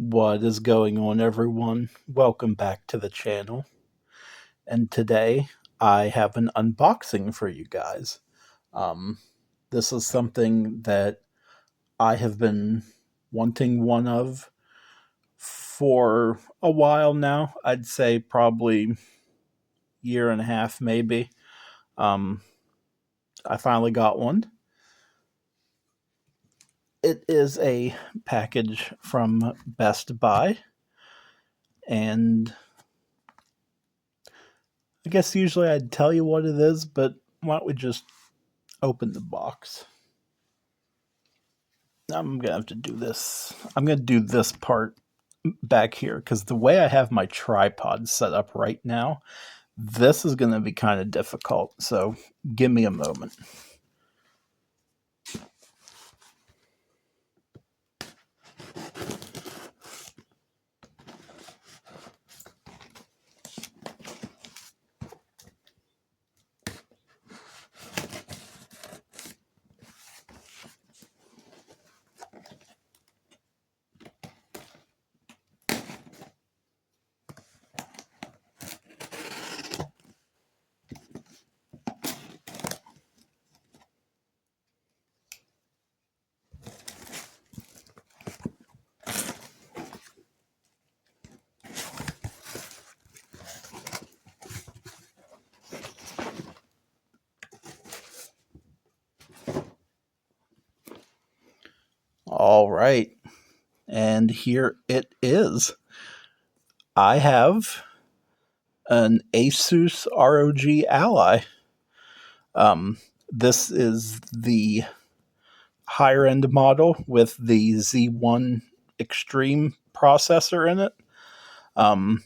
What is going on, everyone? Welcome back to the channel. And today I have an unboxing for you guys. Um, this is something that I have been wanting one of for a while now. I'd say probably year and a half, maybe. Um, I finally got one. It is a package from Best Buy, and I guess usually I'd tell you what it is, but why don't we just open the box? I'm gonna have to do this. I'm gonna do this part back here because the way I have my tripod set up right now, this is gonna be kind of difficult. So give me a moment. All right, and here it is. I have an ASUS ROG Ally. Um, this is the higher end model with the Z1 Extreme processor in it. I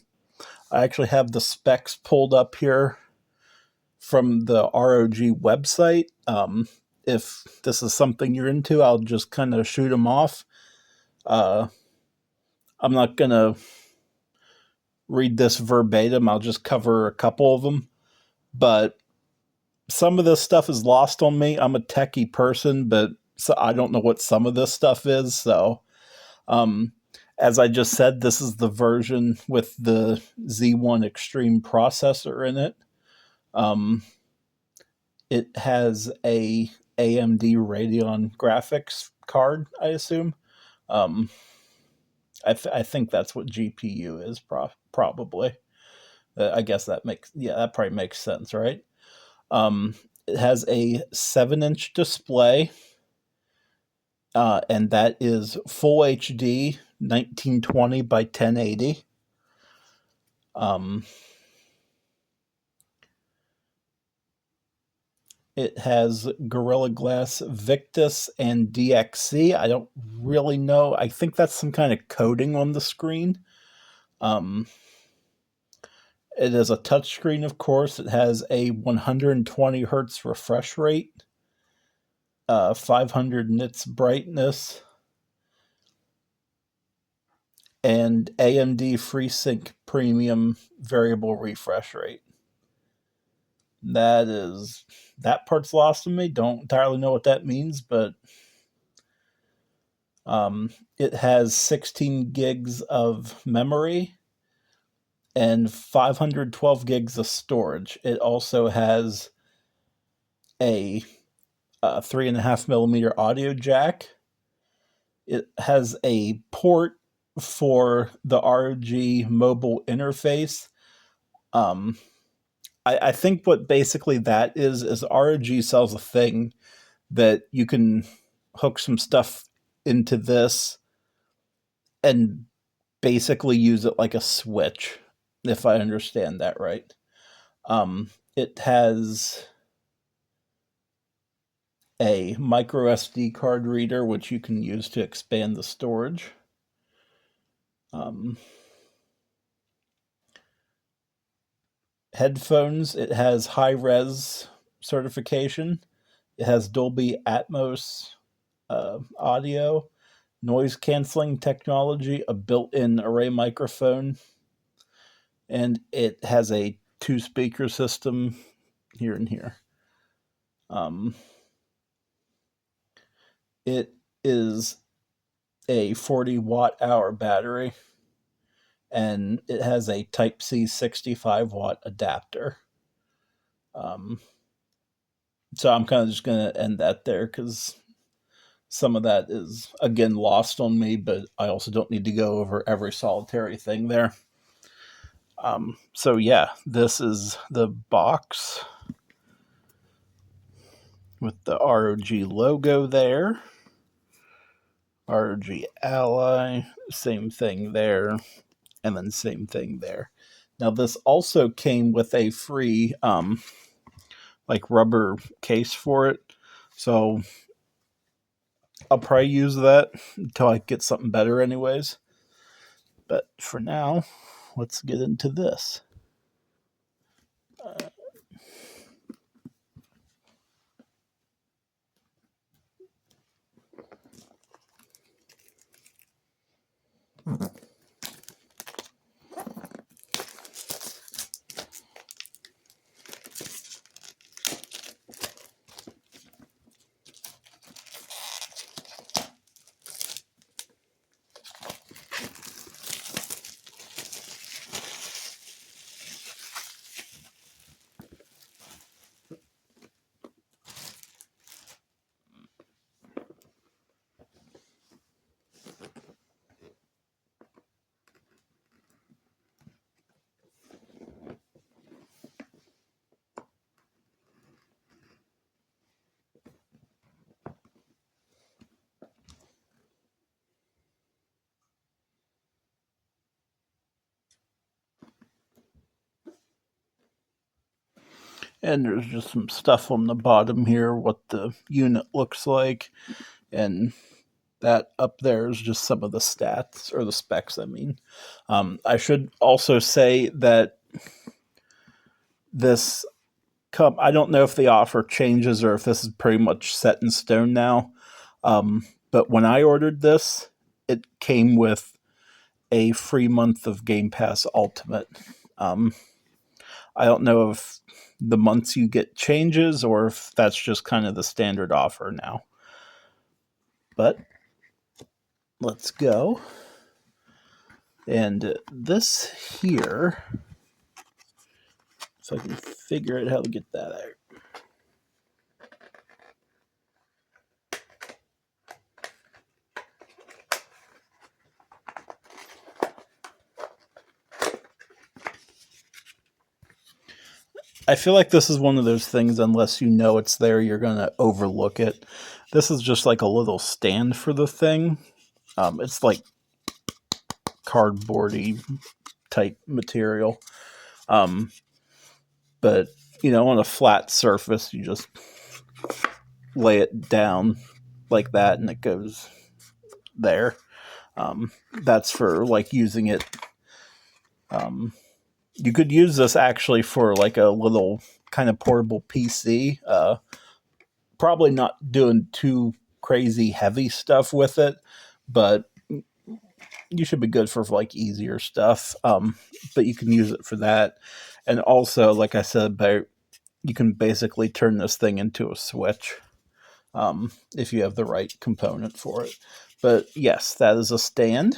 actually have the specs pulled up here from the ROG website. If this is something you're into, I'll just kind of shoot them off. I'm not going to read this verbatim, I'll just cover a couple of them. But some of this stuff is lost on me. I'm a techie person, but so I don't know what some of this stuff is. So, um, as I just said, this is the version with the Z1 Extreme processor in it. Um, it has a AMD Radeon graphics card, I assume. Um, I think that's what GPU is, probably. I guess that probably makes sense, right? It has a 7-inch display, and that is full HD, 1920 by 1080. It has Gorilla Glass Victus and DXC. I don't really know. I think that's some kind of coding on the screen. It is a touchscreen, of course. It has a 120 hertz refresh rate, 500 nits brightness, and AMD FreeSync Premium variable refresh rate. That part's lost to me. Don't entirely know what that means, but it has 16 gigs of memory and 512 gigs of storage. It also has a 3.5 millimeter audio jack. It has a port for the ROG mobile interface. I think what basically that is ROG sells a thing that you can hook some stuff into this and basically use it like a switch, if I understand that right. It has a micro SD card reader, which you can use to expand the storage. Headphones, it has high res certification. It has Dolby Atmos audio, noise canceling technology, a built in array microphone, and it has a 2-speaker system here and here. It is a 40 watt hour battery, and it has a Type-C 65 watt adapter. So I'm kind of just going to end that there because some of that is, again, lost on me, but I also don't need to go over every solitary thing there. So yeah, this is the box with the ROG logo there. ROG Ally, same thing there, and then same thing there. Now this also came with a free like rubber case for it, so I'll probably use that until I get something better anyways. But for now, let's get into this. And there's just some stuff on the bottom here, what the unit looks like. And that up there is just some of the stats, or the specs, I mean. I should also say that this cup, I don't know if the offer changes or if this is pretty much set in stone now. But when I ordered this, it came with a free month of Game Pass Ultimate. I don't know if the months you get changes or if that's just kind of the standard offer now. But let's go. And this here, so I can figure out how to get that out. I feel like this is one of those things, unless you know it's there, you're going to overlook it. This is just like a little stand for the thing. It's like cardboardy type material. But, you know, on a flat surface, you just lay it down like that and it goes there. That's for like using it. You could use this actually for like a little kind of portable PC. Probably not doing too crazy heavy stuff with it, but you should be good for like easier stuff. But you can use it for that. And also, like I said about, you can basically turn this thing into a Switch if you have the right component for it. But yes, that is a stand.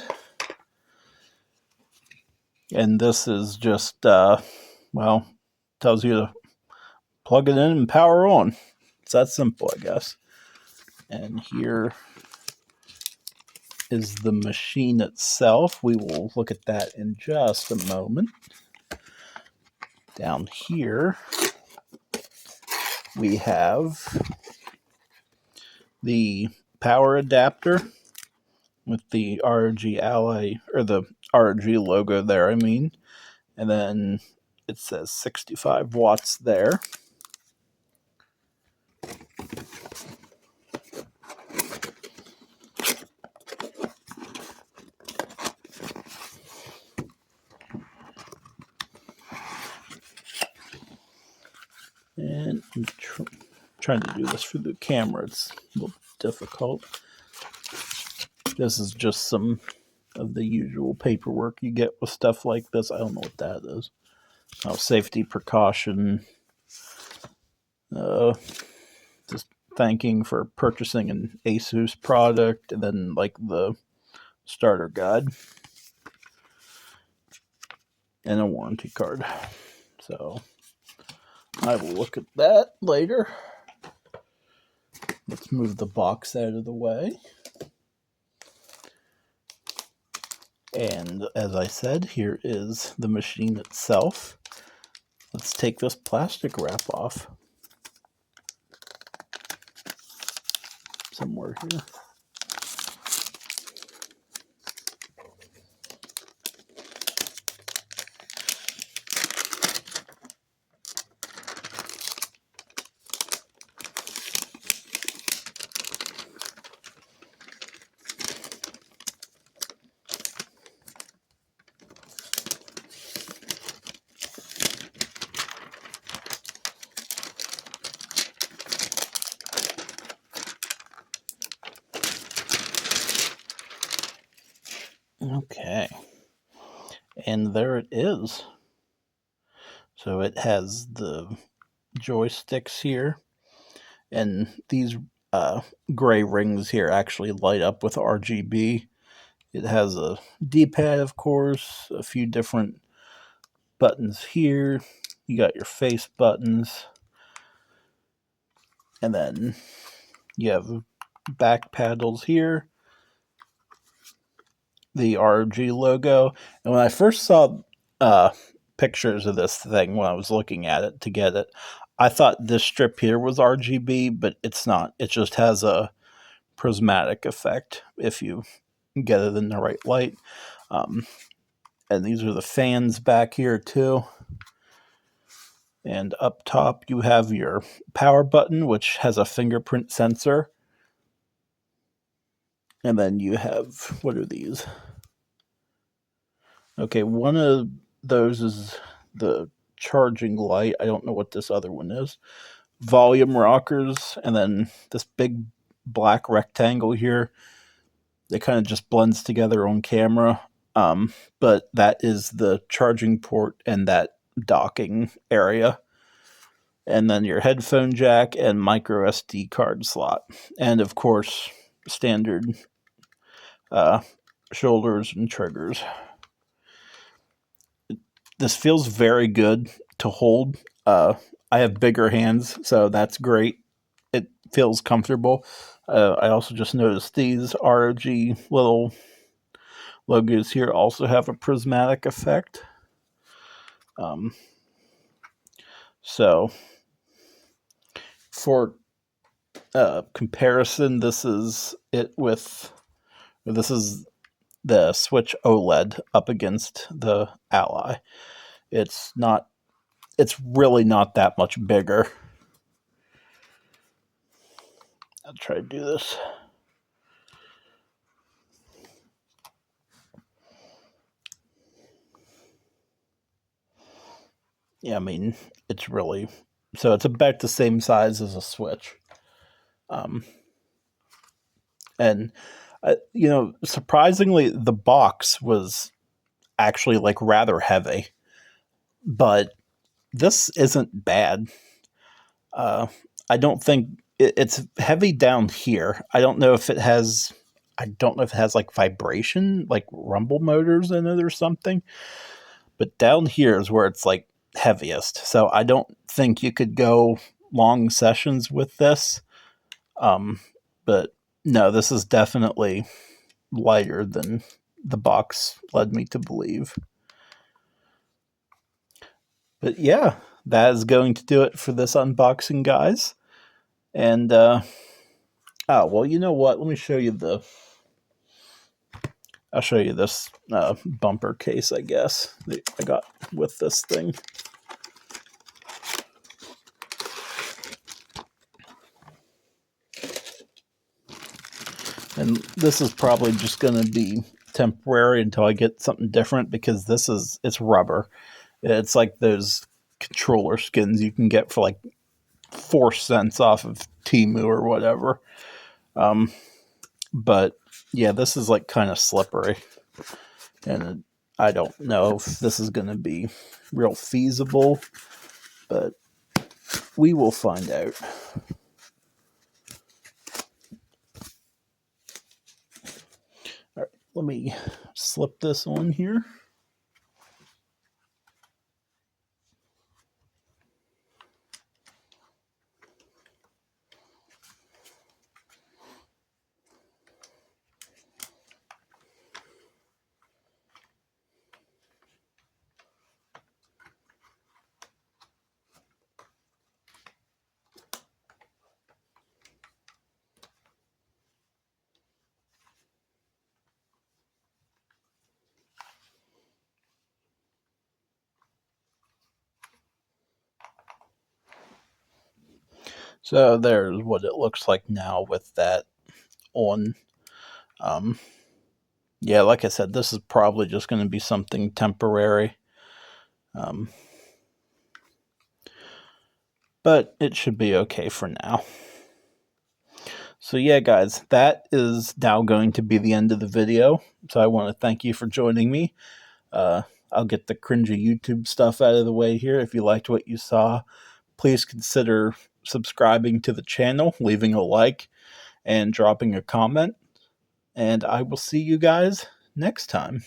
And this is just, well, tells you to plug it in and power on. It's that simple, I guess. And here is the machine itself. We will look at that in just a moment. Down here, we have the power adapter with the ROG Ally, or the ROG logo there, I mean. And then it says 65 watts there. And I'm trying to do this for the camera. It's a little difficult. This is just some of the usual paperwork you get with stuff like this. I don't know what that is. Oh, safety precaution. Just thanking for purchasing an ASUS product, and then like the starter guide, and a warranty card. So I will look at that later. Let's move the box out of the way. And as I said, here is the machine itself. Let's take this plastic wrap off. Somewhere here. Okay, and there it is. So it has the joysticks here, and these gray rings here actually light up with RGB. It has a D-pad, of course, a few different buttons here. You got your face buttons, and then you have back paddles here, the ROG logo. And when I first saw pictures of this thing when I was looking at it to get it, I thought this strip here was RGB, but it's not. It just has a prismatic effect if you get it in the right light. And these are the fans back here too. And up top you have your power button, which has a fingerprint sensor. And then you have, what are these? Okay, one of those is the charging light. I don't know what this other one is. Volume rockers, and then this big black rectangle here. It kind of just blends together on camera. But that is the charging port and that docking area. And then your headphone jack and micro SD card slot. And of course, standard shoulders and triggers. This feels very good to hold. I have bigger hands, so that's great. It feels comfortable. I also just noticed these ROG little logos here also have a prismatic effect. So for comparison, this is the Switch OLED up against the Ally. It's really not that much bigger. I'll try to do this. Yeah, I mean, it's about the same size as a Switch. And surprisingly, the box was actually like rather heavy, but this isn't bad. I don't think it's heavy down here. I don't know if it has like vibration, like rumble motors in it or something. But down here is where it's like heaviest. So I don't think you could go long sessions with this. But no, this is definitely lighter than the box led me to believe. But yeah, that is going to do it for this unboxing, guys. And well, you know what? Let me show you I'll show you this bumper case, I guess, that I got with this thing. And this is probably just going to be temporary until I get something different, because it's rubber. It's like those controller skins you can get for like 4 cents off of Temu or whatever. But yeah, this is like kind of slippery. And I don't know if this is going to be real feasible, but we will find out. All right, Let me slip this on here. So there's what it looks like now with that on. Yeah, like I said, this is probably just going to be something temporary. But it should be okay for now. So yeah, guys, that is now going to be the end of the video. So I want to thank you for joining me. I'll get the cringy YouTube stuff out of the way here. If you liked what you saw, please consider subscribing to the channel, leaving a like, and dropping a comment. And I will see you guys next time.